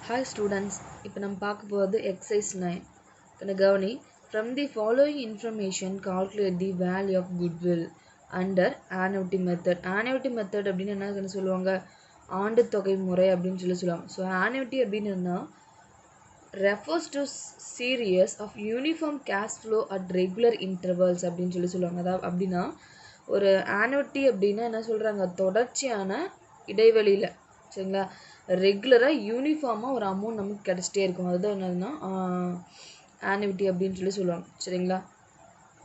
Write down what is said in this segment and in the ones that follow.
Hi students, இப்போ நம்ம பார்க்க போகிறது exercise 9. கண்ணு கவனி. From the following information, calculate the value of goodwill under annuity method. Annuity method அப்படின்னு என்ன சொல்லுவாங்க? ஆண்டு தொகை முறை அப்படின்னு சொல்லுவாங்க. ஸோ annuity அப்படின்னு refers to series of uniform cash flow at regular intervals அப்படின்னு சொல்லுவாங்க. அதாவது அப்படின்னா ஒரு annuity அப்படின்னா என்ன சொல்கிறாங்க? தொடர்ச்சியான இடைவெளியில் சரிங்களா ரெகுலராக யூனிஃபார்மாக ஒரு அமௌண்ட் நமக்கு கிடச்சிட்டே இருக்கும். அதுதான் என்னதுன்னா ஆனுவிட்டி அப்படின்னு சொல்லுவாங்க சரிங்களா.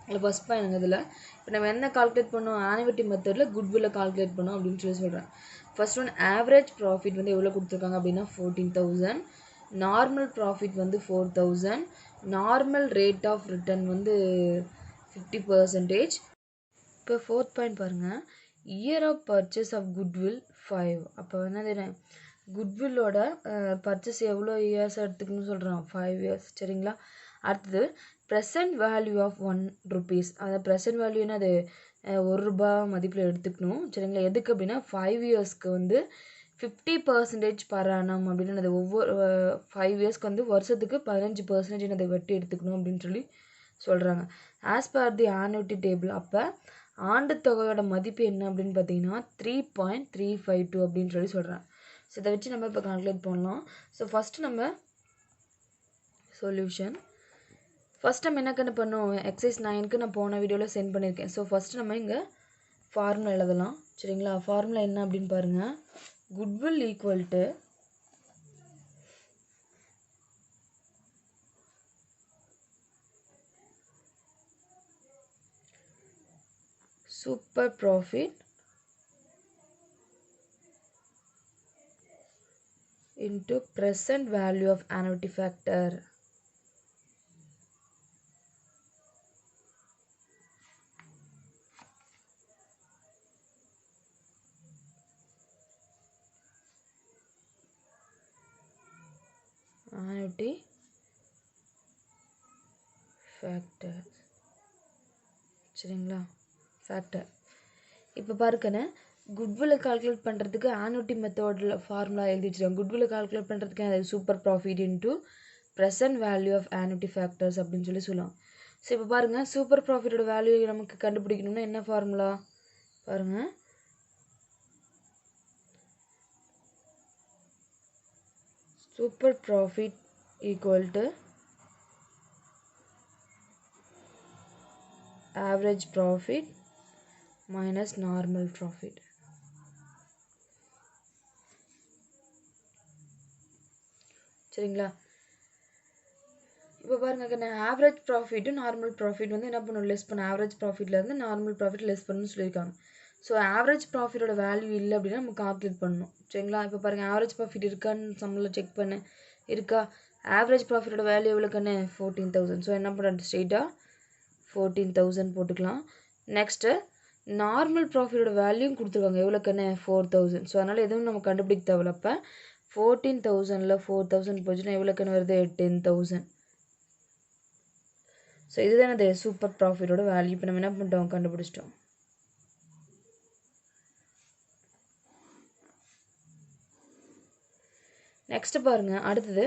அதில் ஃபஸ்ட் பாயிண்ட் இதில் இப்போ நம்ம என்ன கால்குலேட் பண்ணோம்? ஆனுவிட்டி மெத்தடில் குட்வில்லை கால்குலேட் பண்ணோம் அப்படின்னு சொல்கிறேன். ஃபர்ஸ்ட் ஒன் ஆவரேஜ் ப்ராஃபிட் வந்து எவ்வளோ கொடுத்துருக்காங்க அப்படின்னா 14,000. நார்மல் ப்ராஃபிட் வந்து 4,000. நார்மல் ரேட் ஆஃப் ரிட்டர்ன் வந்து 50%. இப்போ ஃபோர்த் பாயிண்ட் பாருங்கள், year of purchase of goodwill 5. அப்போ என்னது குட்வில்லோட பர்ச்சேஸ் எவ்வளோ இயர்ஸ் எடுத்துக்கணும்னு சொல்கிறான்? 5 years சரிங்களா. அடுத்தது ப்ரெசன்ட் வேல்யூ ஆஃப் 1 rupees. அந்த ப்ரெசன்ட் வேல்யூ என்னது ₹1 மதிப்பில் எடுத்துக்கணும் சரிங்களா. எதுக்கு அப்படின்னா 5 yearsக்கு வந்து 50% பர் ஆனம் அப்படின்னு அது ஒவ்வொரு 5 yearsக்கு வந்து வருஷத்துக்கு 15% அதை வெட்டி எடுத்துக்கணும் அப்படின்னு சொல்கிறாங்க. As per the annuity table அப்போ ஆண்டு தொகையோட மதிப்பு என்ன அப்படின்னு பார்த்தீங்கன்னா 3.352 அப்படின்னு சொல்கிறேன். ஸோ இதை வச்சு நம்ம இப்போ கால்குலேட் பண்ணலாம். ஸோ ஃபஸ்ட்டு நம்ம சொல்யூஷன் ஃபஸ்ட் நம்ம என்ன பண்ணோம்? எக்ஸசைஸ் 9க்கு நான் போன வீடியோவில் சென்ட் பண்ணியிருக்கேன். ஸோ ஃபஸ்ட்டு நம்ம இங்கே ஃபார்முலா எழுதலாம் சரிங்களா. ஃபார்முலா என்ன அப்படின்னு பாருங்கள். Goodwill equal to super profit into present value of annuity factor. annuity factor சரிங்களா ஃபேக்டர். இப்போ பாருக்கண்ணே குட்வில்லை கால்குலேட் பண்ணுறதுக்கு ஆனுவிட்டி மெத்தடில் ஃபார்முலா எழுதி வச்சுருக்காங்க. குட்வில்லை கால்குலேட் பண்ணுறதுக்கு அது super profit into present value of annuity factors அப்படின்னு சொல்லலாம். ஸோ இப்போ பாருங்கள் சூப்பர் ப்ராஃபிட்டோட வேல்யூ நமக்கு கண்டுபிடிக்கணும்னா என்ன ஃபார்முலா பாருங்கள். Super profit equal to average profit minus normal profit. சரிங்களா. இப்போ பாருங்க ஆவரேஜ் ப்ராஃபிட்டும் நார்மல் ப்ராஃபிட் வந்து என்ன பண்ணணும்? லெஸ் பண்ண ஆவரேஜ் ப்ராஃபிட்லேருந்து நார்மல் ப்ராஃபிட் லெஸ் பண்ணணும்னு சொல்லியிருக்காங்க. ஸோ ஆவரேஜ் ப்ராஃபிட்டோட வேல்யூ இல்லை அப்படின்னா நம்ம கால்குலேட் பண்ணணும் சரிங்களா. இப்போ பாருங்கள் ஆவரேஜ் ப்ராஃபிட் இருக்கான்னு சம்பளம் செக் பண்ண இருக்கா. ஆவரேஜ் ப்ராஃபிட்டோட வேல்யூ எவ்வளோக்கானே 14,000. ஸோ என்ன பண்ணுறது? ஸ்ட்ரெயிட்டாக 14,000 போட்டுக்கலாம். நெக்ஸ்ட்டு நார்மல் ப்ராஃபிட்டோட வேல்யூ கொடுத்துருவாங்க எவ்வளோக்கானே 4,000. ஸோ அதனால் எதுவும் நம்ம கண்டுபிடிக்க தேவையில்ல. அப்போ 14,000ல் 4,000 போச்சுன்னா எவ்வளோக்கான வருது? 10,000. ஸோ இதுதான் அது சூப்பர் ப்ராஃபிட்டோட வேல்யூ. இப்போ நம்ம என்ன பண்ணிட்டோம்? கண்டுபிடிச்சிட்டோம். நெக்ஸ்ட்டு பாருங்கள் அடுத்தது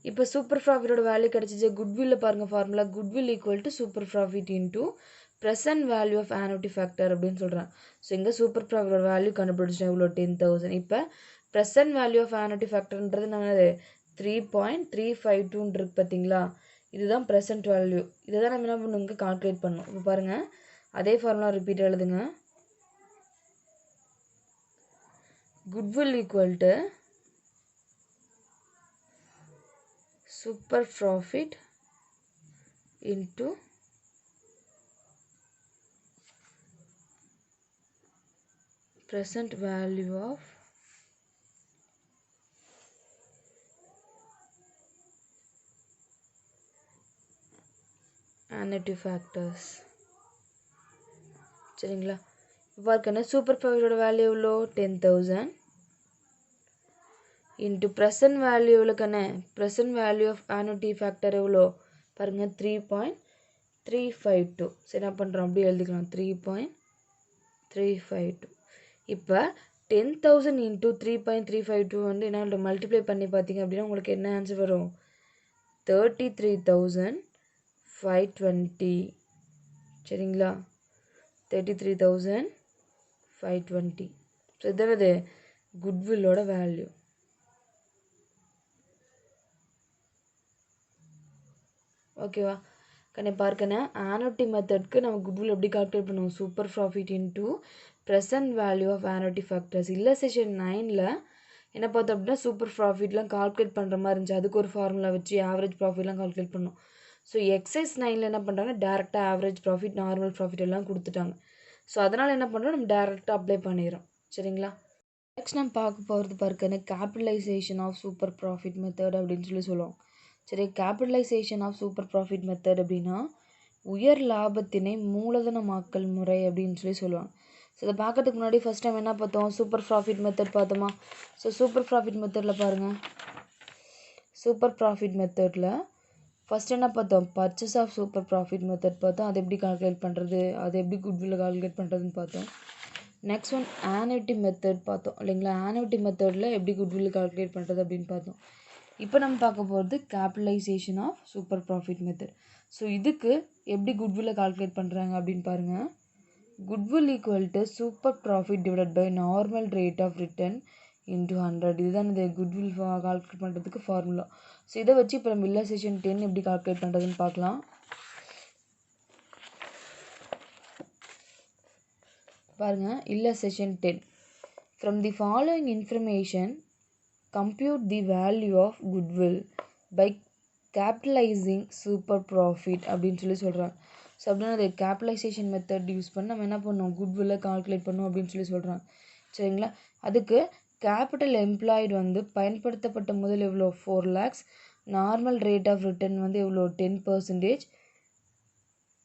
இப்போ சூப்பர் ப்ராஃபிட்டோட வேல்யூ கிடச்சிச்சு. குட்வில்ல பாருங்கள் formula goodwill equal to super profit into present value of annuity factor அப்படின்னு சொல்கிறேன். ஸோ இங்கே சூப்பர் ப்ராஃபிட்டோட வேல்யூ கண்டுபிடிச்சிட்டேன் இவ்வளோ 10,000. இப்போ ப்ரெசன்ட் வேல்யூ ஆஃப் ஆனுவிட்டி ஃபேக்டர்ன்றது நான் 3.352 இருக்கு பார்த்தீங்களா. இதுதான் ப்ரெசன்ட் வேல்யூ. இதை தான் நம்ம என்ன பண்ணுவோங்க கால்குலேட் பண்ணணும். இப்போ பாருங்கள் அதே ஃபார்முலா ரிப்பீட் எழுதுங்க. Goodwill equal to super profit into present value of annuity factors சரிங்களா. இப்போ பாருங்க சூப்பர் ப்ராஃபிட்டோட வேல்யூ எவ்வளோ 10,000 இன்ட்டு ப்ரெசன்ட் வேல்யூ எவ்வளோக்கானே present value of annuity factor எவ்வளோ பாருங்கள் 3.352. சரி என்ன பண்ணுறோம்? அப்படியே எழுதிக்கலாம் 3.352. இப்போ 10,000 into 3.352 வந்து என்ன மல்டிப்ளை பண்ணி பார்த்தீங்க அப்படின்னா உங்களுக்கு என்ன ஆன்சர் வரும்? 33,520. சரிங்களா? 33,520. ஸோ இதானது குட்வில்லோட வேல்யூ. ஓகேவா? கண்ணே பார்க்கண்ணே, ஆனுட்டி மெத்தட்க்கு நம்ம குட்வில் எப்படி கால்குலேட் பண்ணுவோம்? Super profit into present value of annuity factors. இல்லை செஷன் 9ல் என்ன பார்த்தோம் அப்படின்னா சூப்பர் ப்ராஃபிட்லாம் கால்குலேட் பண்ணுற மாதிரி இருந்துச்சு. அதுக்கு ஒரு ஃபார்முலா வச்சு ஆவரேஜ் ப்ராஃபிட்லாம் கால்குலேட் பண்ணோம். ஸோ எக்ஸைஸ் 9ல் என்ன பண்ணுறாங்க, டேரெக்டாக ஆவரேஜ் ப்ராஃபிட், நார்மல் ப்ராஃபிட் எல்லாம் கொடுத்துட்டாங்க. ஸோ அதனால் என்ன பண்ணுறோம், நம்ம டேரெக்டாக அப்ளை பண்ணிடுறோம். சரிங்களா? நெக்ஸ்ட் நம்ம பார்க்க போகிறது பார்க்கணும் capitalisation of super profit method அப்படின்னு சொல்லுவோம். சரி, capitalisation of super profit method அப்படின்னா உயர் லாபத்தினை மூலதனமாக்கல் முறை அப்படின்னு சொல்லுவாங்க. ஸோ இதை பார்க்கறதுக்கு முன்னாடி ஃபஸ்ட் டைம் என்ன பார்த்தோம், சூப்பர் ப்ராஃபிட் மெத்தட் பார்த்தோமா? ஸோ சூப்பர் ப்ராஃபிட் மெத்தடில் பாருங்கள், சூப்பர் ப்ராஃபிட் மெத்தடில் ஃபஸ்ட் என்ன பார்த்தோம், purchase of super profit method பார்த்தோம். அது எப்படி கால்குலேட் பண்ணுறது, அது எப்படி குட்வில் கால்குலேட் பண்ணுறதுன்னு பார்த்தோம். நெக்ஸ்ட் ஒன் ஆனுட்டி மெத்தட் பார்த்தோம் இல்லைங்களா? ஆனுட்டி மெத்தடில் எப்படி குட்வில் கால்குலேட் பண்ணுறது அப்படின்னு பார்த்தோம். இப்போ நம்ம பார்க்க போகிறது capitalisation of super profit method. So இதுக்கு எப்படி குட்வில்லை கால்குலேட் பண்ணுறாங்க அப்படின்னு பாருங்கள். Goodwill equal to super profit divided by normal rate of return into 100. இதுதான் இந்த குட்வில் கால்குலேட் பண்ணுறதுக்கு ஃபார்முலா. ஸோ இதை வச்சு இப்போ நம்ம இல்லஸ்ட்ரேஷன் 10 எப்படி கால்குலேட் பண்ணுறதுன்னு பார்க்கலாம். பாருங்கள், illustration 10. From the following information, compute the value of goodwill by capitalizing super profit அப்படின்னு சொல்கிறாங்க. ஸோ அப்படின்னா அது கேபிட்டலைசேஷன் மெத்தட் யூஸ் பண்ணி நம்ம என்ன பண்ணோம், குட்வில்லை கால்குலேட் பண்ணோம் அப்படின்னு சொல்கிறாங்க. சரிங்களா? அதுக்கு கேபிட்டல் எம்ப்ளாய்டு வந்து பயன்படுத்தப்பட்ட முதல் எவ்வளோ, 4 lakhs. Normal rate of return வந்து எவ்வளோ, 10%.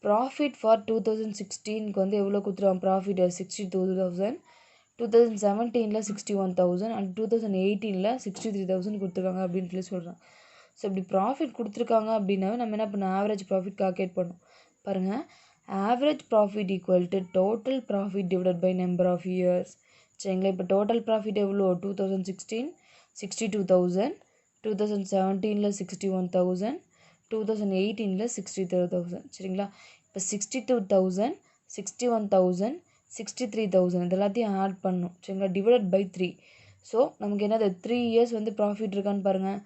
ப்ராஃபிட் ஃபார் 2016க்கு வந்து எவ்வளோ கொடுத்துருவாங்க, ப்ராஃபிட் 62,000. 2017 61,000 அண்ட் 2018 63,000 கொடுத்துருக்காங்க அப்படின்னு சொல்கிறாங்க. ஸோ இப்படி ப்ராஃபிட் கொடுத்துருக்காங்க அப்படின்னாவே நம்ம என்ன பண்ணோம், ஆவரேஜ் ப்ராஃபிட் கால்குலேட் பண்ணோம். பாருங்கள், average profit equal to total profit divided by number of years. சரிங்களா? இப்போ டோட்டல் ப்ராஃபிட் எவ்வளோ, 2016 62,000, 2017 61,000, 2018 63,000. சரிங்களா? இப்போ 62,000, 61,000, 63,000 இது எல்லாத்தையும் ஆட் பண்ணும். சரிங்களா? Divided by 3. ஸோ நமக்கு என்னது 3 இயர்ஸ் வந்து ப்ராஃபிட் இருக்கான்னு பாருங்கள்.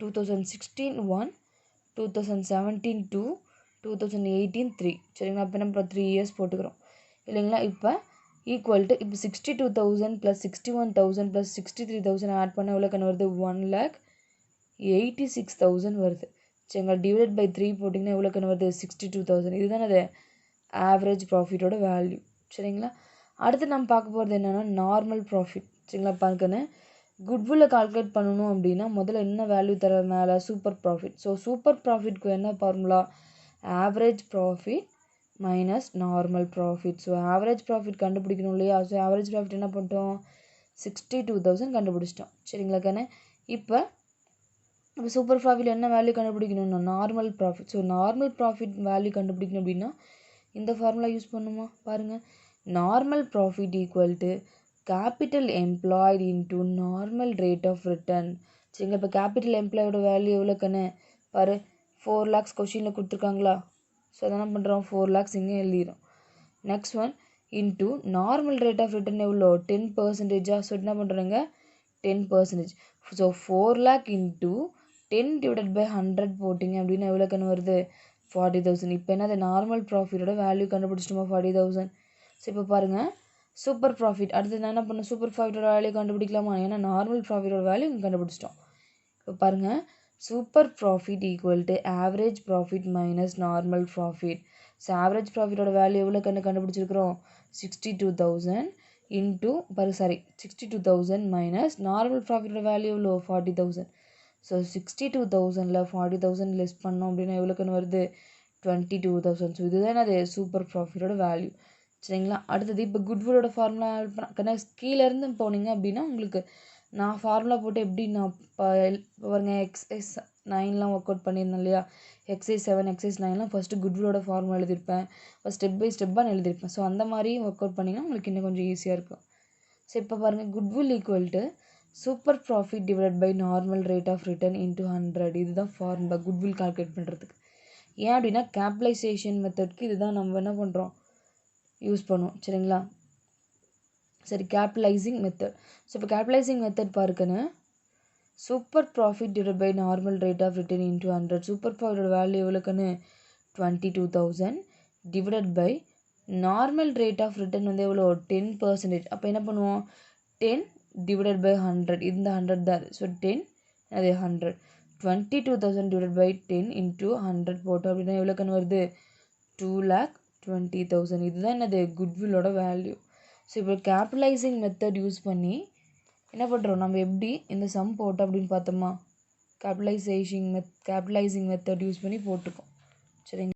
2016 1, 2017 2, 2018 3. சரிங்களா? அப்போ நம்ம 3 இயர்ஸ் போட்டுக்கிறோம் இல்லைங்களா? இப்போ ஈக்குவல் டு இப்போ 62,000 + 61,000 + 63,000 ஆட் பண்ண எவ்வளோ கண்ணு வருது, 1,86,000 வருது. சரிங்களா? டிவைட் பை 3 போட்டிங்கன்னா எவ்வளோ கண்ணு வருது, 62,000. இதுதானே அது ஆவரேஜ் ப்ராஃபிட்டோட வேல்யூ. சரிங்களா? அடுத்து நம்ம பார்க்க போகிறது என்னென்னா நார்மல் ப்ராஃபிட். சரிங்களா? பார்க்கணும் குட்வில்லை கால்குலேட் பண்ணணும் அப்படின்னா முதல்ல என்ன வேல்யூ தர மேலே, சூப்பர் ப்ராஃபிட். ஸோ சூப்பர் ப்ராஃபிட்க்கு என்ன formula, average profit minus normal profit. So average profit கண்டுபிடிக்கணும் இல்லையா? ஸோ ஆவரேஜ் ப்ராஃபிட் என்ன பண்ணிட்டோம், 62,000 கண்டுபிடிச்சிட்டோம். சரிங்களா கண்ணே? இப்போ சூப்பர் ப்ராஃபிட் என்ன வேல்யூ கண்டுபிடிக்கணும்னா normal profit. So normal profit value கண்டுபிடிக்கணும் அப்படின்னா இந்த ஃபார்முலா யூஸ் பண்ணுமா? பாருங்கள், normal profit equal to capital employed into normal rate of return. சரிங்களா? இப்போ கேபிட்டல் எம்ப்ளாயோட வேல்யூ எவ்வளோ கண்ணு பாரு, 4 lakhs கொஷினில் கொடுத்துருக்காங்களா? ஸோ அதை என்ன பண்ணுறோம், 4 lakhs இங்கே எழுதிடும். Next one into normal rate of return எவ்வளோ, 10%. ஸோ என்ன பண்ணுறோங்க, 10%. So 4 lakh into 10 divided by 100 போட்டிங்க அப்படின்னா எவ்வளோ கண்ணு வருது, 40,000. இப்போ என்ன, நார்மல் ப்ராஃபிட்டோட வேல்யூ கண்டுபிடிச்சிட்டோமா, 40,000. ஸோ இப்போ பாருங்கள் சூப்பர் ப்ராஃபிட். அடுத்து நான் என்ன பண்ணணும், சூப்பர் ப்ராஃபிட்டோட வேல்யூ கண்டுபிடிக்கலாமா? ஏன்னா நார்மல் ப்ராஃபிட்டோட வேல்யூ இங்கே கண்டுபிடிச்சிட்டோம். இப்போ பாருங்கள், super profit equal to average profit minus normal profit. So average ப்ராஃபிட்டோட வேல்யூ எவ்வளோ கண்டுபிடிச்சிருக்கிறோம், 62,000 இன்டூ 62,000 மைனஸ் நார்மல் ப்ராஃபிட்டோட வேல்யூ எவ்வளோ, 40,000. ஸோ 62,000ல் 40,000 லெஸ் பண்ணோம் அப்படின்னா எவ்வளோக்குன்னு வருது, 22,000. ஸோ இதுதான் அது சூப்பர் ப்ராஃபிட்டோட வேல்யூ. சரிங்களா? அடுத்தது இப்போ குட்வில்லோட ஃபார்முலா கீழேருந்து போனீங்க அப்படின்னா உங்களுக்கு நான் ஃபார்முலா போட்டு எப்படி நான் பாருங்க எக்ஸைஸ் 9லாம் ஒர்க் அவுட் பண்ணியிருந்தேன் இல்லையா, எக்ஸைஸ் 7, எக்ஸைஸ் 9லாம் ஃபஸ்ட்டு குட்வில்லோட ஃபார்முலா எழுதியிருப்பேன், ஸ்டெப் பை ஸ்டெப்பாக எழுதியிருப்பேன். ஸோ அந்த மாதிரி ஒர்க் அவுட் பண்ணிங்கன்னா உங்களுக்கு இன்னும் கொஞ்சம் ஈஸியாக இருக்கும். ஸோ இப்போ பாருங்கள் goodwill equal to super profit divide by normal rate of return into 100. இதுதான் ஃபார்முலா குட்வில் கால்குலேட் பண்ணுறதுக்கு. ஏன் அப்படின்னா கேபிட்டலைசேஷன் மெத்தட்க்கு இதுதான் நம்ம என்ன பண்ணுறோம் யூஸ் பண்ணுவோம். சரிங்களா? சரி, கேபிட்டலைசிங் மெத்தட். ஸோ இப்போ கேபிட்டலைசிங் மெத்தட் பாருக்குன்னு super profit divide by normal rate of return into 100. Super ப்ராஃபிட்டோட வேல்யூ எவ்வளோக்குன்னு 22,000 divided by normal rate of return வந்து எவ்வளோ 10%. அப்போ என்ன பண்ணுவோம் 10 டிவைடட் பை 100. இந்த 100 தான். ஸோ 10 அது 100. 22,000 டிவைடட் பை 10 இன்ட்டு 100 போட்டோம் அப்படின்னா எவ்வளோக்குன்னு வருது 2,20,000. இதுதான் என்னது குட்வில்லோட வேல்யூ. ஸோ இப்போ கேபிட்டலைசிங் மெத்தட் யூஸ் பண்ணி என்ன பண்ணுறோம் நம்ம எப்படி இந்த சம் போட்டோம் அப்படின்னு பார்த்தோமா கேபிட்டலைசிங் மெத்தட் யூஸ் பண்ணி போட்டுக்கோம். சரிங்க.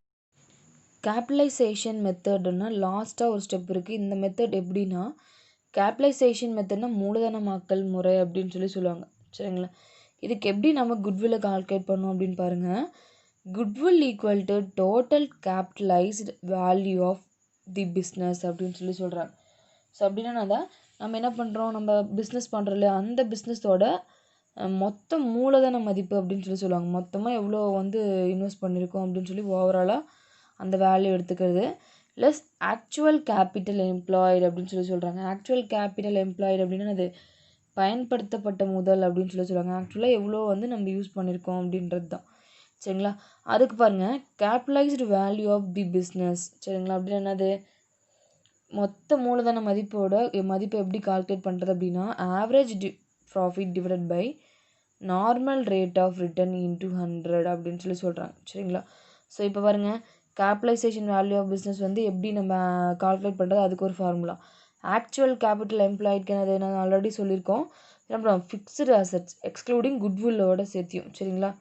கேபிட்டலைசேஷன் மெத்தட்னா லாஸ்ட்டாக ஒரு ஸ்டெப் இருக்குது. இந்த மெத்தட் எப்படின்னா கேபிட்டலைசேஷன் மெத்தட்னா மூலதனமாக்கல் முறை அப்படின்னு சொல்லுவாங்க. சரிங்களா? இதுக்கு எப்படி நம்ம குட்வில்லை கால்குலேட் பண்ணோம் அப்படின்னு பாருங்கள். Goodwill equal to total capitalised value of the business அப்படின்னு சொல்கிறாங்க. ஸோ அப்படின்னா தான் நம்ம என்ன பண்ணுறோம் நம்ம பிஸ்னஸ் பண்ணுறோம் இல்லையா அந்த பிஸ்னஸோட மொத்த மூலதன மதிப்பு அப்படின்னு சொல்லுவாங்க. மொத்தமாக எவ்வளோ வந்து இன்வெஸ்ட் பண்ணியிருக்கோம் அப்படின்னு ஓவராலாக அந்த வேல்யூ எடுத்துக்கிறது ப்ளஸ் ஆக்சுவல் கேபிட்டல் எம்ப்ளாய்டு அப்படின்னு சொல்கிறாங்க. ஆக்சுவல் கேபிட்டல் எம்ப்ளாய்டு அப்படின்னா அது பயன்படுத்தப்பட்ட முதல் அப்படின்னு சொல்லுவாங்க. ஆக்சுவலாக எவ்வளோ வந்து நம்ம யூஸ் பண்ணியிருக்கோம் அப்படின்றது தான். சரிங்களா? அதுக்கு பாருங்கள் capitalised value of the business. சரிங்களா? அப்படின்னு என்னது மொத்த மூலதன மதிப்பை எப்படி கால்குலேட் பண்ணுறது அப்படின்னா average profit divided by normal rate of return into 100 அப்படின்னு சொல்கிறாங்க. சரிங்களா? ஸோ இப்போ பாருங்கள் கேபிட்டலைசேஷன் வேல்யூ ஆஃப் பிஸ்னஸ் வந்து எப்படி நம்ம கால்குலேட் பண்ணுறது அதுக்கு ஒரு ஃபார்முலா. ஆக்சுவல் கேபிட்டல் எம்ப்ளாய்டுக்கு அது நான் ஆல்ரெடி சொல்லியிருக்கோம். அப்புறம் ஃபிக்ஸ்டு அசட்ஸ் எக்ஸ்க்ளூடிங் குட்வில்லோட சேர்த்தியும். சரிங்களா?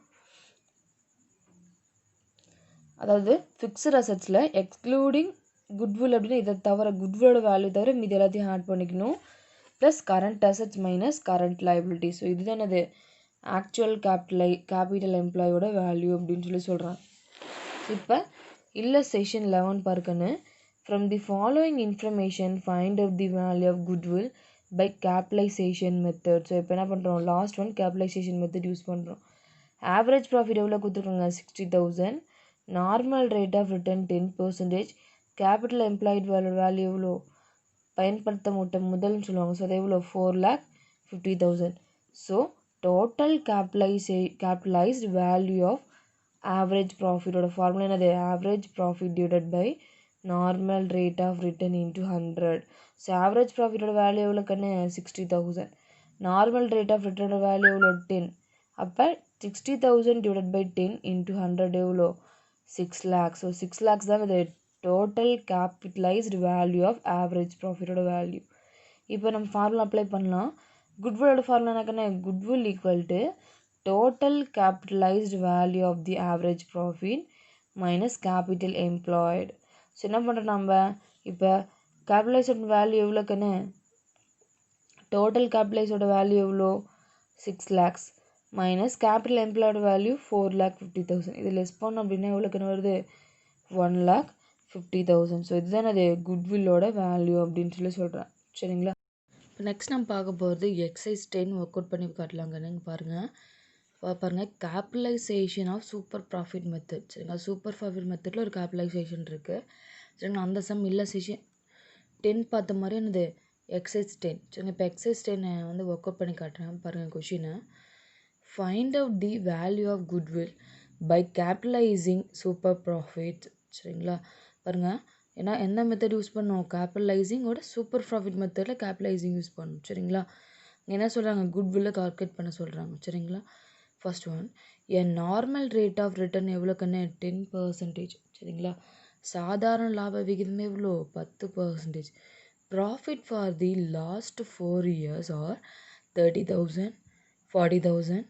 அதாவது ஃபிக்ஸ்டு அசட்ஸில் எக்ஸ்க்ளூடிங் குட்வில் அப்படின்னா இதை தவிர குட்வில்லோட வேல்யூ தவிர மீது எல்லாத்தையும் ஆட் பண்ணிக்கணும். Plus current assets minus current liability. So இதுதான் என்னது ஆக்சுவல் கேபிட்டல் எம்ப்ளாயோட வேல்யூ அப்படின்னு சொல்கிறாங்க. இப்போ இல்லை செஷன் 11 பார்க்கன்னு from the following information find out the value of goodwill by capitalisation method. So இப்போ என்ன பண்ணுறோம் last one capitalisation method use பண்ணுறோம். ஆவரேஜ் ப்ராஃபிட் எவ்வளோ கொடுத்துருக்காங்க 60,000. Normal rate of return 10%. Capital employed value எவ்வளோ பயன்படுத்த முதல்னு சொல்லுவாங்க. ஸோ அது எவ்வளோ 4,50,000. So total capitalised value of average ப்ராஃபிட்டோட ஃபார்முலா என்னது average profit divided by normal rate of return into 100. So average ப்ராஃபிட்டோட வேல்யூ எவ்வளோ கண்ணு 60,000. நார்மல் ரேட் ஆஃப் ரிட்டர்னோட வேல்யூ எவ்வளோ 10. அப்போ 60,000 டிவைடட் பை 10 இன்ட்டு 100 எவ்வளோ 6 lakhs. ஸோ 6 lakhs தான் இது total capitalised value of average ப்ராஃபிட்டோட வேல்யூ. இப்போ நம்ம ஃபார்முலா அப்ளை பண்ணலாம். குட்வில்லோட ஃபார்முலா என்னக்கண்ணே goodwill equal to total capitalised value of the average profit minus capital employed. So என்ன பண்ணுறோம் நம்ம இப்போ கேபிட்டலைஸ்டு வேல்யூ எவ்வளோக்கண்ணே டோட்டல் கேபிட்டலைஸோட வேல்யூ எவ்வளோ 6 lakhs minus capital employed value 4,50,000. இது லெஸ் பண்ணோம் அப்படின்னா எவ்வளோக்குன்னு வருது 1,50,000. ஸோ இதுதான் அது குட்வில்லோட வேல்யூ அப்படின்னு சொல்கிறேன். சரிங்களா? இப்போ நெக்ஸ்ட் நம்ம பார்க்க போகிறது எக்ஸைஸ் 10 ஒர்க் அவுட் பண்ணி காட்டலாங்கன்னு பாருங்கள் capitalisation of super profit method. சரிங்களா? சூப்பர் ப்ராஃபிட் மெத்தடில் ஒரு கேபிட்டலைசேஷன் இருக்குது. சரிங்களா? அந்த சம் இல்லை செஷன் 10 பார்த்த மாதிரி என்னது எக்ஸைஸ் 10. சரிங்க இப்போ எக்ஸைஸ் 10 வந்து ஒர்க் அவுட் பண்ணி காட்டுறேன் பாருங்கள். கொஷினை find out the value of goodwill by capitalising super profit. சரிங்களா? பாருங்கள் ஏன்னா எந்த மெத்தட் யூஸ் பண்ணோம் கேபிட்டலைசிங்கோட சூப்பர் ப்ராஃபிட் மெத்தடில் கேபிட்டலைசிங் யூஸ் பண்ணணும். சரிங்களா? என்ன சொல்கிறாங்க குட்வில்லை கால்குலேட் பண்ண சொல்கிறாங்க. சரிங்களா? First one a normal rate of return எவ்வளோக்குன்னு 10%. சரிங்களா? சாதாரண லாப விகிதம் எவ்வளோ 10%. Profit for the last 4 years are 30,000, 40,000,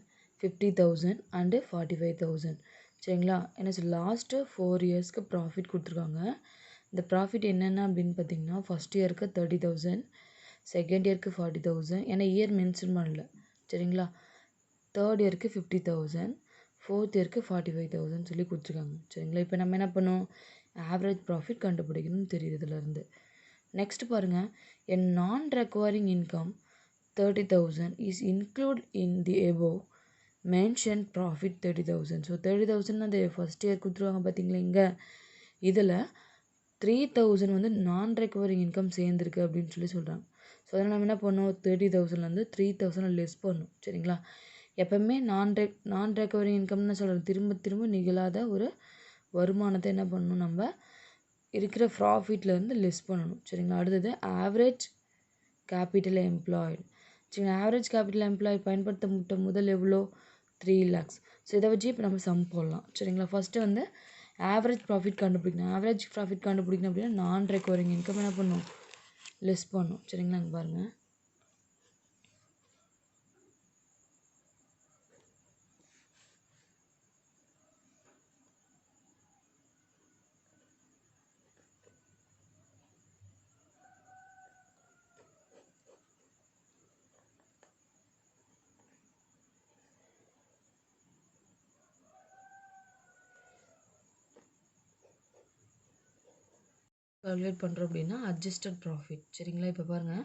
50,000 and 45,000. சரிங்களா? என்ன லாஸ்ட்டு 4 yearsக்கு ப்ராஃபிட் கொடுத்துருக்காங்க. இந்த ப்ராஃபிட் என்னென்ன அப்படின்னு பார்த்தீங்கன்னா ஃபஸ்ட் இயருக்கு 30,000, செகண்ட் இயருக்கு 40,000 ஏன்னா இயர் மென்ஷன் பண்ணல. சரிங்களா? தேர்ட் இயருக்கு 50,000, ஃபோர்த் இயருக்கு 45,000 சொல்லி கொடுத்துருக்காங்க. சரிங்களா? இப்போ நம்ம என்ன பண்ணோம் ஆவரேஜ் ப்ராஃபிட் கண்டுபிடிக்கணும்னு தெரியுது இதிலேருந்து. நெக்ஸ்ட் பாருங்கள் A non-recurring income 30,000 is included in the above mentioned profit 30,000. So 30,000 அது ஃபஸ்ட் இயர் கொடுத்துருவாங்க பார்த்தீங்களா இங்கே. இதில் 3,000 வந்து நான் ரெக்கவரிங் இன்கம் சேர்ந்துருக்கு அப்படின்னு சொல்கிறாங்க. ஸோ அதனால் நம்ம என்ன பண்ணோம், 30,000லேருந்து 3,000 லெஸ் பண்ணணும். சரிங்களா? எப்போவுமே நான் ரெக்கவரிங் இன்கம்னு சொல்கிறோம், திரும்ப திரும்ப நிகழாத ஒரு வருமானத்தை என்ன பண்ணணும், நம்ம இருக்கிற ப்ராஃபிட்லேருந்து லெஸ் பண்ணணும். சரிங்களா? அடுத்தது ஆவரேஜ் கேபிட்டல் எம்ப்ளாய்டு. சரிங்களா? ஆவரேஜ் கேபிட்டல் எம்ப்ளாய்டு பயன்படுத்த முதல் எவ்வளோ, 3 lakhs. ஸோ இதை வச்சு இப்போ நம்ம சம் போடலாம். சரிங்களா? ஃபஸ்ட்டு வந்து ஆவரேஜ் ப்ராஃபிட் கண்டுபிடிக்கணும். ஆவரேஜ் ப்ராஃபிட் கண்டுபிடிக்கணும் அப்படின்னா நான் ரெக்கவரிங் இன்கம் என்ன பண்ணணும், லெஸ் பண்ணணும். சரிங்களா? இங்கே பாருங்கள், கால்குலேட் பண்ணுறோம் அப்படின்னா அட்ஜஸ்டட் ப்ராஃபிட். சரிங்களா? இப்போ பாருங்கள்,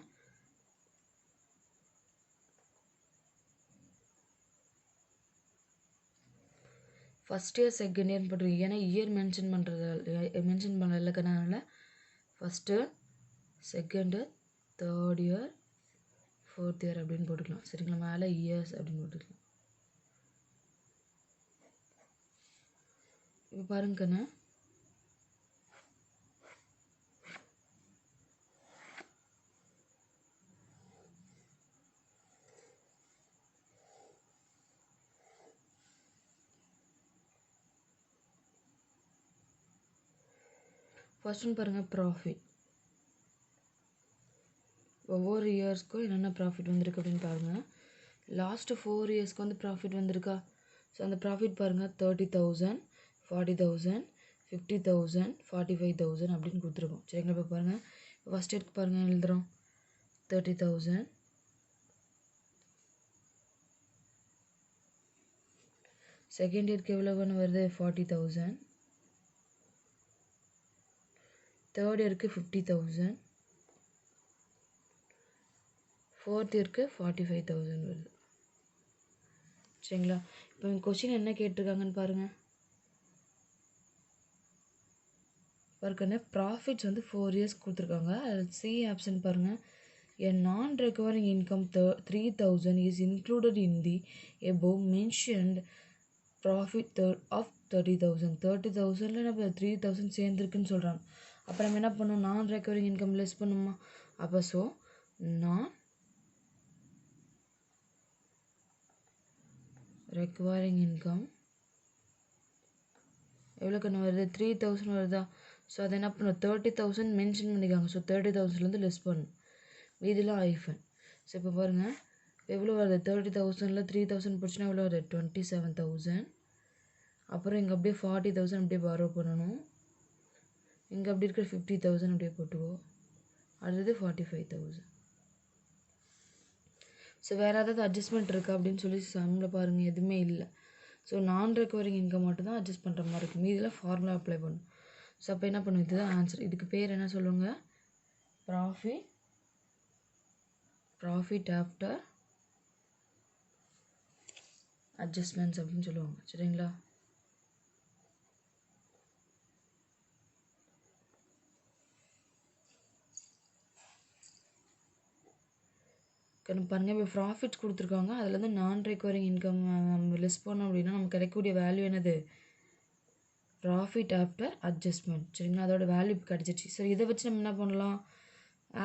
ஃபஸ்ட் இயர் செகண்ட் இயர்னு போட்டிருக்கு. ஏன்னா இயர் மென்ஷன் பண்ணலக்கனால first second third year fourth year அப்படின்னு போட்டுக்கலாம். சரிங்களா? மேலே இயர்ஸ் அப்படின்னு போட்டுக்கலாம். இப்போ பாருங்க கண்ணு, ஃபர்ஸ்ட் ஒன்று பாருங்கள், ப்ராஃபிட். ஒவ்வொரு இயர்ஸ்க்கும் என்னென்ன ப்ராஃபிட் வந்திருக்கு அப்படின்னு பாருங்கள். லாஸ்ட்டு 4 இயர்ஸ்க்கு வந்து ப்ராஃபிட் வந்திருக்கா? ஸோ அந்த ப்ராஃபிட் பாருங்கள், 30,000, 40,000, 50,000, 45,000 அப்படின்னு கொடுத்துருக்கோம். சரிங்களா? இப்போ பாருங்கள், ஃபஸ்ட் இயர்க்கு பாருங்கள் எழுதுகிறோம் 30,000, செகண்ட் இயர்க்கு எவ்வளோன்னு வருது 40,000, தேர்ட் இயருக்கு 50,000, ஃபோர்த் இயர்க்கு 45,000 வருது. சரிங்களா? இப்போ கொஸ்டின் என்ன கேட்டிருக்காங்கன்னு பாருங்கள். பாருங்க, ப்ராஃபிட்ஸ் வந்து 4 இயர்ஸ் கொடுத்துருக்காங்க. அதில் சி ஆப்ஷன் பாருங்கள், a non-recurring income 3,000 is included in the above mentioned profit of 30,000. 30,000ல நம்ம 3,000 சேர்ந்துருக்குன்னு சொல்கிறாங்க. அப்போ நம்ம என்ன பண்ணணும், நான் ரெக்கவரிங் இன்கம் லெஸ் பண்ணுமா? அப்போ ஸோ நான் ரெக்கவரிங் இன்கம் எவ்வளோ கண்ணு வருது, 3,000 வருதா? ஸோ அதை என்ன பண்ணணும், 30,000 மென்ஷன் பண்ணிக்காங்க. ஸோ 30,000லேருந்து லெஸ் பண்ணணும். மீதியில் ஐஃபன். ஸோ இப்போ பாருங்கள் எவ்வளோ வருது, 30,000ல் 3,000 போச்சுன்னா எவ்வளோ வருது, 27,000. அப்புறம் இங்கே அப்படியே 40,000 அப்படியே பாரோ பண்ணணும். இங்கே அப்படி இருக்கிற 50,000 அப்படியே போட்டுவோம். அடுத்தது 45,000. ஸோ வேறு ஏதாவது அட்ஜஸ்ட்மெண்ட் இருக்கா அப்படின்னு சொல்லி சம்மில் பாருங்கள், எதுவுமே இல்லை. ஸோ நான் ரெக்கவரிங் இன்கம் மட்டும் தான் அட்ஜஸ்ட் பண்ணுற மாதிரி இருக்குது. மீதியில் ஃபார்முலா அப்ளை பண்ணும். ஸோ அப்போ என்ன பண்ணும், இதுதான் ஆன்சர். இதுக்கு பேர் என்ன சொல்லுவாங்க, ப்ராஃபிட் ஆஃப்டர் அட்ஜஸ்ட்மெண்ட்ஸ் அப்படின்னு சொல்லுவாங்க. சரிங்களா? பாருங்கள், இப்போ ப்ராஃபிட்ஸ் கொடுத்துருக்காங்க. அதுலேருந்து நான் ரெக்கவரிங் இன்கம் லெஸ் பண்ணோம் அப்படின்னா நமக்கு கிடைக்கக்கூடிய வேல்யூ என்னது, ப்ராஃபிட் ஆஃப்டர் அட்ஜஸ்ட்மெண்ட். சரிங்களா? அதோட வேல்யூ இப்போ கிடச்சிச்சு. ஸோ இதை வச்சு நம்ம என்ன பண்ணலாம்,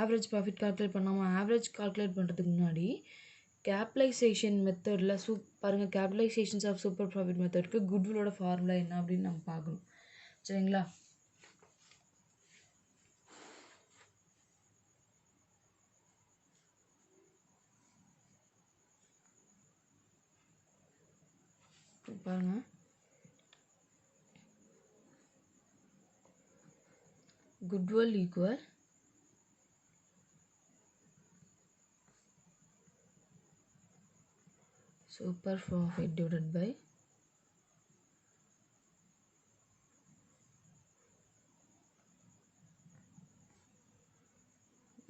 ஆவரேஜ் ப்ராஃபிட் கால்குலேட் பண்ணாமல் ஆவரேஜ் கால்குலேட் பண்ணுறதுக்கு முன்னாடி கேபிட்டலைசேஷன் மெத்தடில் பாருங்கள், கேபிட்டலைசேஷன்ஸ் ஆஃப் சூப்பர் ப்ராஃபிட் மெத்தடுக்கு குட்வில்லோட ஃபார்முலா என்ன அப்படின்னு நம்ம பார்க்கணும். சரிங்களா? பாருங்கள், goodwill equal super profit divided by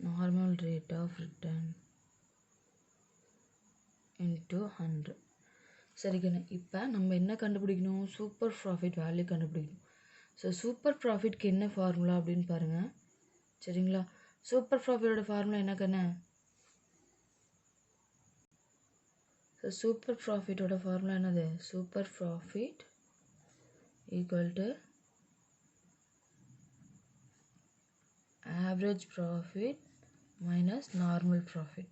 normal rate of return into 100. சரிங்கண்ணா, இப்போ நம்ம என்ன கண்டுபிடிக்கணும்? சூப்பர் ப்ராஃபிட் வேல்யூ கண்டுபிடிக்கணும். ஸோ சூப்பர் ப்ராஃபிட்க்கு என்ன ஃபார்முலா அப்படின்னு பாருங்கள். சரிங்களா? சூப்பர் ப்ராஃபிட்டோட ஃபார்முலா என்ன கண்ணா? ஸோ சூப்பர் ப்ராஃபிட்டோட ஃபார்முலா என்னது? Super profit equal to average profit minus normal profit.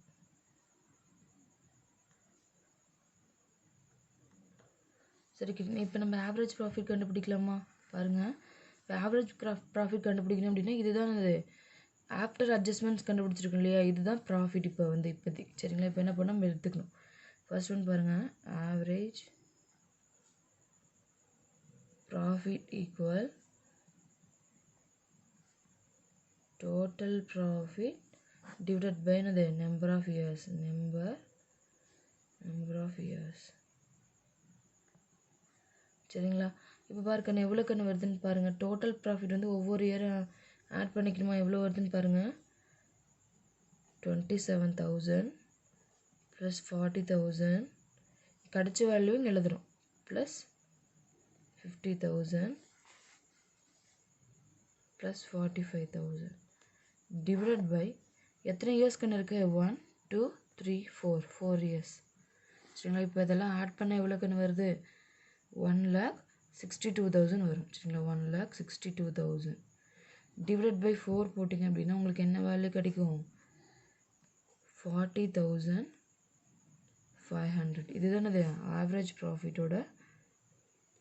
சரி, இப்போ நம்ம ஆவரேஜ் ப்ராஃபிட் கண்டுபிடிக்கலாமா? பாருங்கள், இப்போ ஆவரேஜ் ப்ராஃபிட் கண்டுபிடிக்கணும் அப்படின்னா இதுதான் அது ஆஃப்டர் அட்ஜஸ்ட்மெண்ட்ஸ் கண்டுபிடிச்சிருக்கோம் இல்லையா? இதுதான் ப்ராஃபிட் இப்போ இப்போதைக்கு. சரிங்களா? இப்போ என்ன பண்ணால் நம்ம எடுத்துக்கணும். ஃபர்ஸ்ட் ஒன் பாருங்கள், average profit equal total profit divided by என்னது? Number of years. Number of years. சரிங்களா? இப்போ பாருங்க எவ்வளோ கண்ணு வருதுன்னு பாருங்கள். டோட்டல் ப்ராஃபிட் ஒவ்வொரு இயரும் ஆட் பண்ணிக்கணுமா? எவ்வளோ வருதுன்னு பாருங்கள். 27,000 ப்ளஸ் 40,000 கிடச்ச வேல்யூ இங்கே எழுதுகிறோம். ப்ளஸ் 50,000 ப்ளஸ் 45,000 டிவைடட் பை எத்தனை இயர்ஸ் கண்ணு இருக்குது? 1 2 3 4 இயர்ஸ். சரிங்களா? இப்போ இதெல்லாம் ஆட் பண்ண எவ்வளோ கண்ணு வருது? 1,62,000 வரும். சரிங்களா? 1,62,000 டிவைடட் பை 4 போட்டிங்க அப்படின்னா உங்களுக்கு என்ன வேல்யூ கிடைக்கும்? 40,500. இதுதானே அது ஆவரேஜ் ப்ராஃபிட்டோட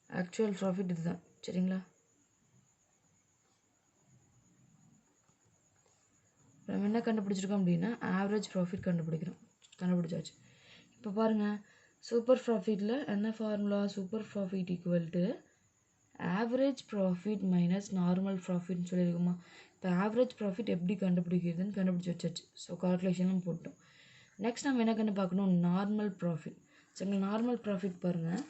ஆக்சுவல் ப்ராஃபிட் இதுதான். சரிங்களா? நம்ம என்ன கண்டுபிடிச்சிருக்கோம் அப்படின்னா ஆவரேஜ் ப்ராஃபிட் கண்டுபிடிச்சாச்சு. இப்போ பாருங்கள், சூப்பர் ப்ராஃபிட்டில் என்ன formula? Super profit equal to average profit minus normal ப்ராஃபிட்னு சொல்லியிருக்கோமா? இப்போ ஆவரேஜ் ப்ராஃபிட் எப்படி கண்டுபிடிக்கிறதுன்னு கண்டுபிடிச்சி வச்சாச்சு. ஸோ கால்குலேஷனும் போட்டோம். நெக்ஸ்ட் நம்ம என்ன கண்டு பார்க்கணும்? Normal profit. சரிங்களா? நார்மல் ப்ராஃபிட் பாருங்கள்.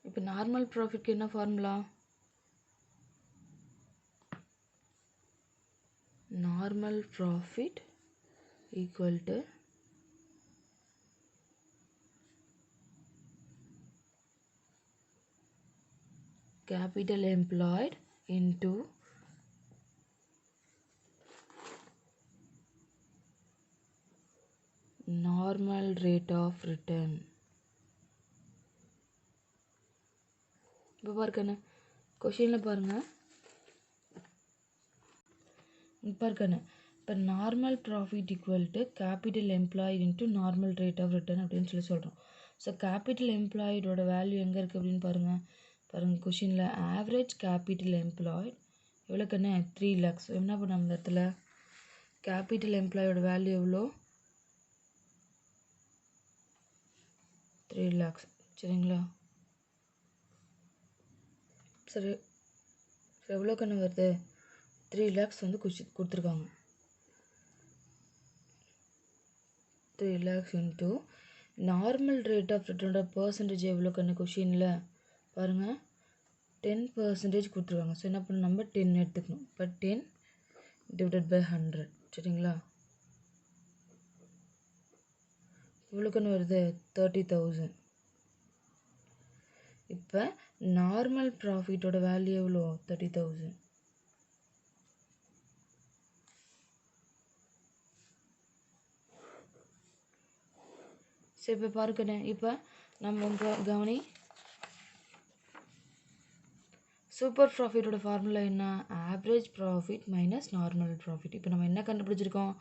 இப்போ நார்மல் ப்ராஃபிட்க்கு என்ன formula? Normal profit equal to capital employed into normal rate of return. இப்போ பாருங்க கொஷினில் பாருங்கள். பாருங்க, இப்போ normal profit equal to capital employed into normal rate of return அப்படின்னு சொல்கிறோம். ஸோ கேபிட்டல் எம்ப்ளாய்டோட வேல்யூ எங்கே இருக்குது அப்படின்னு பாருங்கள். கொஷினில் ஆவரேஜ் கேபிட்டல் எம்ப்ளாய்டு எவ்வளோ கண்ணு? 3 lakhs. என்ன பண்ண அந்த இடத்துல கேபிட்டல் எம்ப்ளாயோட வேல்யூ எவ்வளோ? 3 lakhs. சரிங்களா? சரி, எவ்வளோ கண்ணு வருது? 3 lakhs கொடுத்துருக்காங்க. 3 lakhs into normal rate of ரிட்டர்னோட பர்சன்டேஜ் எவ்வளோ கண்ணு? கொஷினில் பாருங்கள் 10% கொடுத்துருவாங்க. ஸோ என்ன பண்ணணும்? நம்ம 10 எடுத்துக்கணும். இப்போ 10 டிவைடட் பை 100. சரிங்களா? எவ்வளோ கண்ணு வருது? 30,000. இப்போ நார்மல் ப்ராஃபிட்டோட வேல்யூ எவ்வளோ? 30,000. சரி, இப்போ பாருக்கண்ணே, இப்போ நம்ம கவனி சூப்பர் ப்ராஃபிட்டோட ஃபார்முலா என்ன? Average profit minus normal profit. இப்போ நம்ம என்ன கண்டுபிடிச்சிருக்கோம்?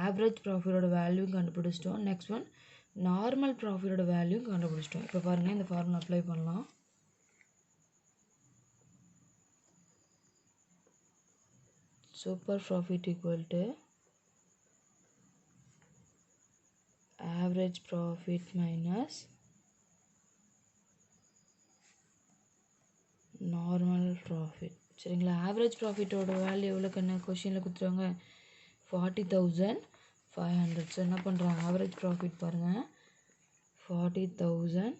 ஆவரேஜ் ப்ராஃபிட்டோட வேல்யூ கண்டுபிடிச்சிட்டோம். நெக்ஸ்ட் ஒன் நார்மல் ப்ராஃபிட்டோட வேல்யூ கண்டுபிடிச்சிட்டோம். இப்போ பாருங்கள், இந்த ஃபார்முலா அப்ளை பண்ணலாம். Super profit equal to average profit minus normal profit. சரிங்களா? ஆவரேஜ் ப்ராஃபிட்டோட வேல்யூ எவ்வளோ கண்ணு? கொஷினில் கொடுத்துருவாங்க 40,500. ஸோ என்ன பண்ணுறாங்க? ஆவரேஜ் ப்ராஃபிட் பாருங்கள் 40,000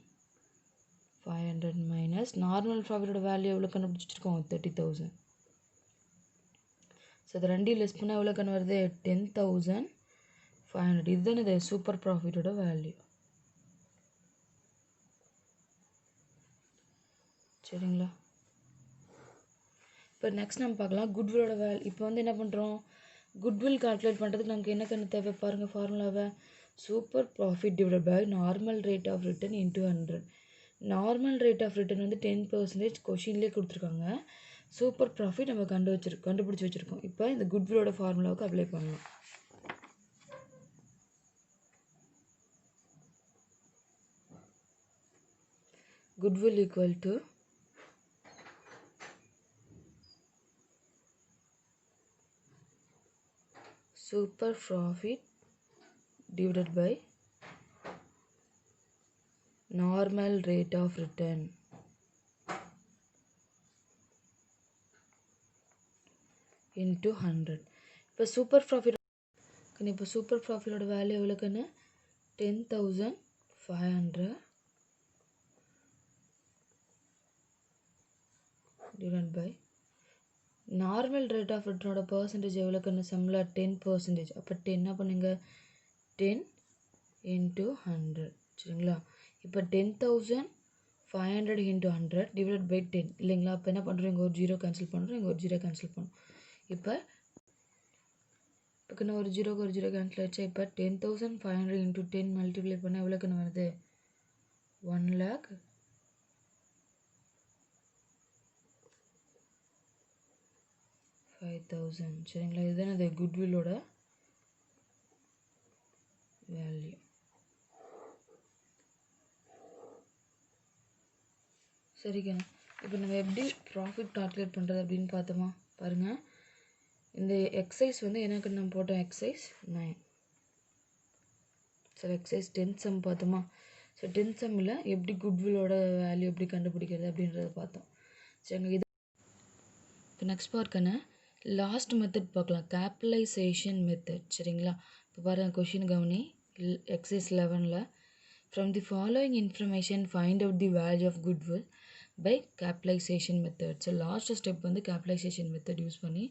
500 மைனஸ் நார்மல் ப்ராஃபிட்டோட வேல்யூ எவ்வளோ கண்டுபிடிச்சிருக்கோம் 30,000. ஸோ இது ரெண்டையும் லெஸ் பண்ணால் எவ்வளோ கண்ணு வருது 10,500. இதுதான் இது சூப்பர் ப்ராஃபிட்டோட வேல்யூ. சரிங்களா? இப்போ நெக்ஸ்ட் நம்ம பார்க்கலாம் குட்வில்லோட இப்போ வந்து என்ன பண்ணுறோம், குட்வில் கால்குலேட் பண்ணுறதுக்கு நமக்கு என்ன கண்ணு தேவை பாருங்கள் ஃபார்முலாவை. Super profit divide by normal rate of return into 100. Normal rate of return வந்து 10% கொஷின்லேயே கொடுத்துருக்காங்க. சூப்பர் ப்ராஃபிட் நம்ம கண்டுபிடிச்சி வச்சுருக்கோம். இப்போ இந்த குட்வில்லோட ஃபார்முலாவுக்கு அப்ளை பண்ணலாம். Goodwill equal to super profit divided by normal rate of return into 100. இப்போ சூப்பர் ப்ராஃபிட் வேல்யூ எவ்வளோக்குன்னு 10,500 divided by normal rate of ரிட்டர்னோட பர்சன்டேஜ் எவ்வளோக்குன்னு சம்மில் 10%. அப்போ 10 என்ன பண்ணுங்க 10 into 100. சரிங்களா? இப்போ 10,500 into 100 divided by 10 இல்லைங்களா? அப்போ என்ன பண்ணுறோம், இங்கே ஒரு ஜீரோ கேன்சல் பண்ணுறோம், இங்கே ஒரு ஜீரோ கேன்சல் பண்ணுறோம். இப்போ ஒரு ஜீரோக்கு ஒரு ஜீரோ கேன்சல் ஆச்சு. இப்போ 10,500 into 10 மல்டிப்ளை பண்ணால் எவ்வளோக்குன்னு வருது 1,05,000. சரிங்களா? இதுதான் அது குட்வில்லோட வேல்யூ. சரிங்க. இப்போ நம்ம எப்படி ப்ராஃபிட் கால்குலேட் பண்ணுறது அப்படின்னு பார்த்தோமா பாருங்கள். இந்த எக்ஸைஸ் வந்து எனக்கு நம்ம போட்டோம் எக்ஸைஸ் 9. ஸோ எக்ஸைஸ் 10 சம் பார்த்தோமா. ஸோ 10 சம்மில் எப்படி குட்வில்லோட வேல்யூ எப்படி கண்டுபிடிக்கிறது அப்படின்றத பார்த்தோம். சரிங்க. இது இப்போ நெக்ஸ்ட் பார்க்கண்ணே லாஸ்ட் மெத்தட் பார்க்கலாம், கேபிட்டலைசேஷன் மெத்தட். சரிங்களா? இப்போ பாருங்கள் கொஷின் கவனி. எக்ஸைஸ் 11ல் from the following information find out the value of goodwill by capitalisation method. So last step வந்து கேபிட்டலைசேஷன் மெத்தட் யூஸ் பண்ணி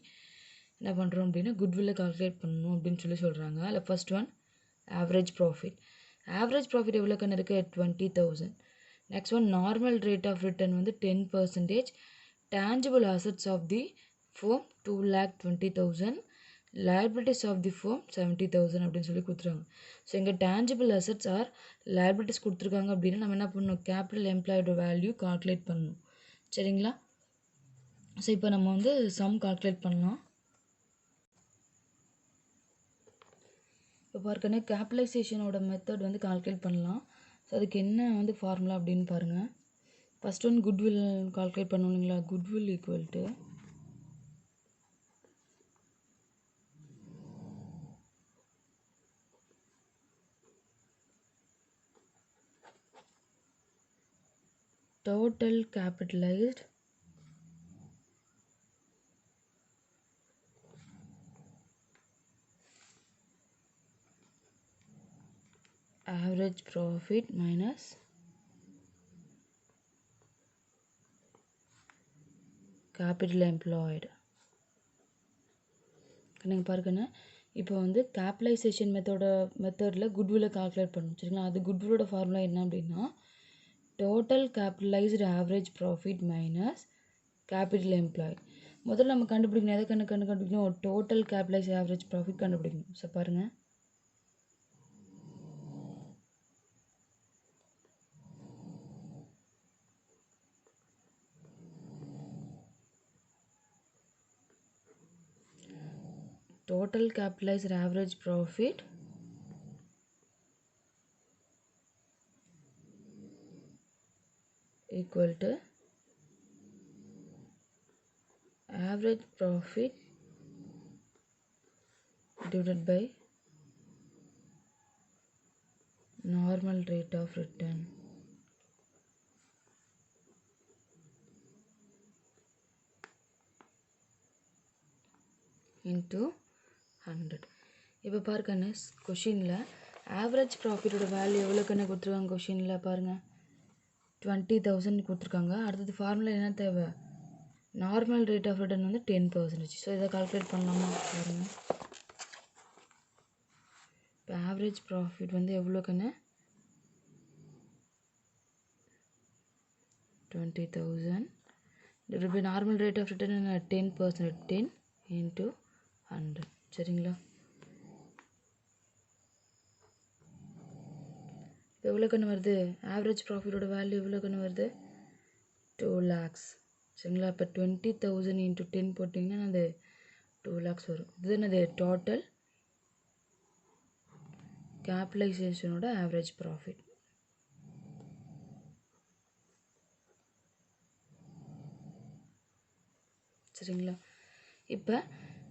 என்ன பண்ணுறோம் அப்படின்னா குட்வில்லை கால்குலேட் பண்ணணும் அப்படின்னு சொல்கிறாங்க. அதில் first one average profit. Average profit எவ்வளோ கண்ணு இருக்குது 20,000. Next one normal rate of return வந்து 10%. Tangible assets of the firm 2,20,000. liabilities of the firm 70,000 அப்படின்னு சொல்லி கொடுத்துருக்காங்க. ஸோ இங்கே டேஞ்சிபிள் அசட்ஸ் ஆர் liabilities கொடுத்துருக்காங்க அப்படின்னா நம்ம என்ன பண்ணணும், கேபிட்டல் எம்ப்ளாயோட வேல்யூ கால்குலேட் பண்ணணும். சரிங்களா? ஸோ இப்போ நம்ம வந்து சம் கால்குலேட் பண்ணலாம். இப்போ பார்க்கணும் கேபிட்டலைசேஷனோட மெத்தட் வந்து கால்குலேட் பண்ணலாம். ஸோ அதுக்கு என்ன வந்து ஃபார்முலா அப்படின்னு பாருங்கள். ஃபஸ்ட் ஒன் குட்வில் கால்குலேட் பண்ணணும் இல்லைங்களா. Goodwill equal to total capitalized average profit minus capital employed. நீங்கள் பாருங்கண்ணே இப்போ வந்து கேபிட்டலைசேஷன் மெத்தடில் குட்வில்லை கால்குலேட் பண்ணணும். சரிங்களா? அது குட்வில்லோட ஃபார்முலா என்ன அப்படின்னா total capitalised average profit minus capital employed. முதல்ல நம்ம கண்டுபிடிக்கணும், எதை கண்டுபிடிக்கணும், டோட்டல் கேபிட்டலைஸ்டு ஆவரேஜ் ப்ராஃபிட் கண்டுபிடிக்கணும். ஸோ பாருங்கள் total capitalized average profit equal to average profit divided by normal rate of return into 100. இப்போ பாருங்கண்ணே கொஷினில் ஆவரேஜ் ப்ராஃபிட்டோட வேல்யூ எவ்வளோக்குன்னு கொடுத்துருவாங்க. கொஷினில் பாருங்கள் 20,000 கொடுத்துருக்காங்க. அடுத்தது ஃபார்முலா என்ன தேவை? நார்மல் ரேட் ஆஃப் ரிட்டர்ன் வந்து 10%. ஸோ இதை கால்குலேட் பண்ணலாமா பாருங்கள். இப்போ ஆவரேஜ் ப்ராஃபிட் வந்து எவ்வளோக்குன்னு 20,000 divided by normal rate of return என்ன 10%, 10 into 100. சரிங்களா? இப்போ எவ்வளோக்குன்னு வருது? ஆவரேஜ் ப்ராஃபிட்டோட வேல்யூ எவ்வளோக்குன்னு வருது? 2 lakhs. சரிங்களா? இப்போ 20,000 into 10 போட்டிங்கன்னா அது 2 lakhs வரும். இது என்னது? டோட்டல் கேபிட்டலைசேஷனோட ஆவரேஜ் ப்ராஃபிட். சரிங்களா? இப்போ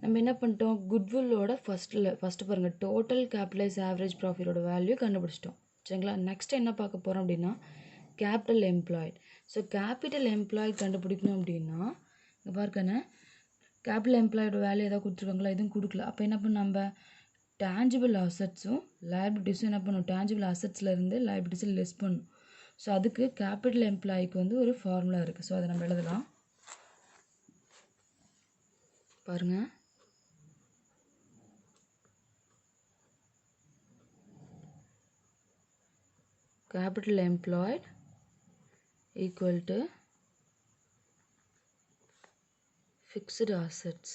நம்ம என்ன பண்ணிட்டோம்? குட்வில்லோட ஃபஸ்ட்டு பாருங்கள், டோட்டல் கேபிட்டலைஸ் ஆவரேஜ் ப்ராஃபிட்டோட வேல்யூ கண்டுபிடிச்சிட்டோம். சரிங்களா? நெக்ஸ்ட் என்ன பார்க்க போகிறோம் அப்படின்னா capital employed. So capital employed கண்டுபிடிக்கணும் அப்படின்னா இங்கே பார்க்கண்ணே, கேபிட்டல் எம்ப்ளாயோட வேல்யூ ஏதாவது கொடுத்துருக்காங்களா? எதுவும் கொடுக்கல. அப்போ என்ன பண்ண, நம்ம டேஞ்சிபிள் அசட்ஸும் லைபிலிட்டிஸும் என்ன பண்ணும்? டேஞ்சிபிள் அசட்ஸ்லேருந்து லைபிலிட்டிஸை லெஸ் பண்ணும். ஸோ அதுக்கு கேபிட்டல் எம்ப்ளாய்க்கு வந்து ஒரு ஃபார்முலா இருக்குது. ஸோ அதை நம்ம எழுதலாம். பாருங்கள், capital employed equal to fixed assets.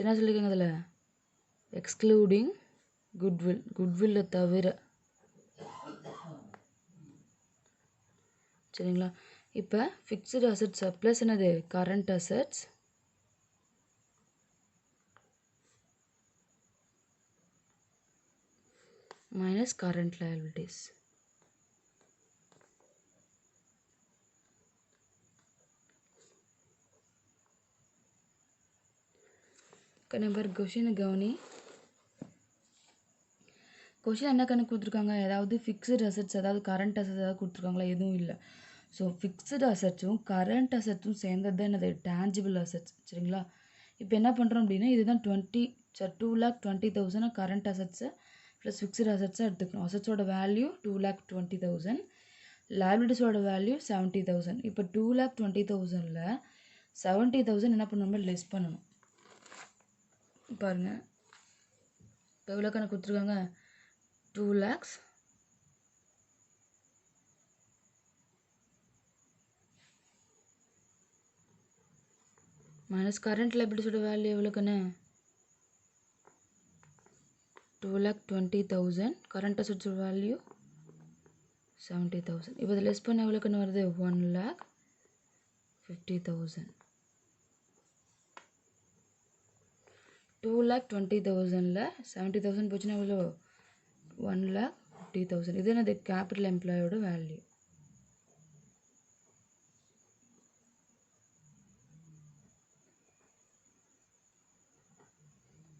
என்ன சொல்லியிருக்காங்க அதில்? எக்ஸ்க்ளூடிங் குட்வில், குட்வில்லை தவிர. சரிங்களா? இப்போ ஃபிக்ஸ்டு அசட்ஸ் ப்ளஸ் என்னது? Current assets minus current liabilities. Number கொஷினை கவனி. கொஷின் என்ன கணக்கு கொடுத்துருக்காங்க? ஏதாவது ஃபிக்ஸ்டு அசட்ஸ், அதாவது கரண்ட் அசட்ஸ் ஏதாவது கொடுத்துருக்காங்களா? எதுவும் இல்லை. ஸோ ஃபிக்ஸ்டு அசட்ஸும் கரண்ட் அசட்ஸும் சேர்ந்தது தான் என்னது? Tangible assets. சரிங்களா? இப்போ என்ன பண்ணுறோம் அப்படின்னா இதுதான் 2,20,000 கரண்ட் அசட்ஸை ப்ளஸ் ஃபிக்ஸ்டு அசட்ஸை எடுத்துக்கணும். அசட்ஸோட வேல்யூ 2,20,000, லைபிலிட்டிஸோட வேல்யூ 70,000. இப்போ 2,20,000ல் 70,000 என்ன பண்ணணும்? லெஸ் பண்ணணும். பாருங்கள், இப்போ எவ்வளோ கணக்கு கொடுத்துருக்காங்க? 2 lakhs மைனஸ் கரண்ட் லைபிலிட்டிஸோட வேல்யூ எவ்வளோக்குன்னு 2,20,000, கரண்ட் அசட்ஸோட வேல்யூ 70,000. இப்போ இதை லெஸ் பண்ண எவ்வளோக்குன்னு வருது? 1,50,000. 2,20,000ல் 70,000 போச்சுன்னா எவ்வளோ? 1,50,000. இது என்னது? கேபிட்டல் எம்ப்ளாயோட வேல்யூ.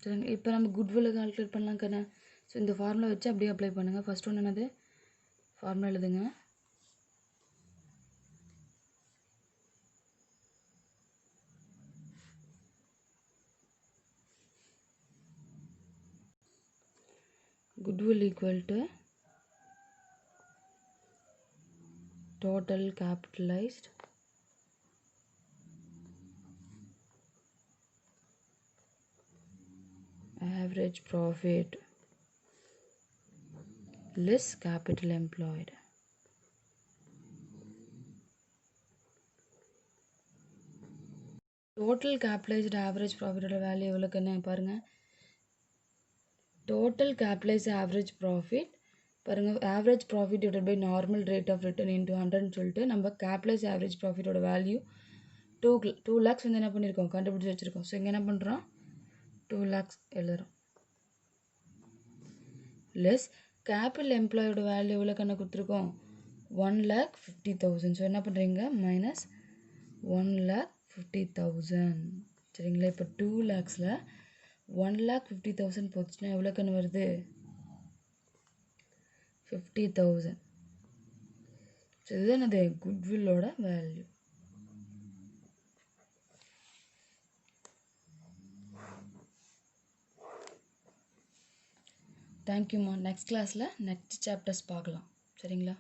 சரிங்க, இப்போ நம்ம குட்வில்லை கால்குலேட் பண்ணலாம் கண்ணா. ஸோ இந்த ஃபார்முலா வச்சு அப்படியே அப்ளை பண்ணுங்கள். ஃபஸ்ட் ஒன்று என்னது? ஃபார்முலா எழுதுங்க. Goodwill equal to total capitalized average profit less capital employed. Total capitalized average profit value எவ்வளோக்குன்னு பாருங்கள். Total capitalized average profit பாருங்கள், average profit divided by normal rate of return into 100ன்னு சொல்லிட்டு நம்ம கேபிட்டலைஸ் ஆவரேஜ் ப்ராஃபிட்டோட value 2 lakhs வந்து என்ன பண்ணியிருக்கோம்? கண்டுபிடிச்சி வச்சுருக்கோம். ஸோ இங்கே என்ன பண்ணுறோம்? 2 lakhs எழுதுறோம். லெஸ் கேபிட்டல் எம்ப்ளாயோட வேல்யூ எவ்வளோ கண்ணு கொடுத்துருக்கோம்? 1,50,000. ஸோ என்ன பண்ணுறீங்க? மைனஸ் 1,50,000. சரிங்களா? இப்போ 2 lakhsல 1,50,000 போச்சுன்னா எவ்வளோ கண்ணு வருது? 50,000. ஸோ இதுதான் என்னது? குட்வில்லோட வேல்யூ. தேங்க்யூம்மா. நெக்ஸ்ட் கிளாஸில் நெக்ஸ்ட் சாப்டர்ஸ் பார்க்கலாம். சரிங்களா?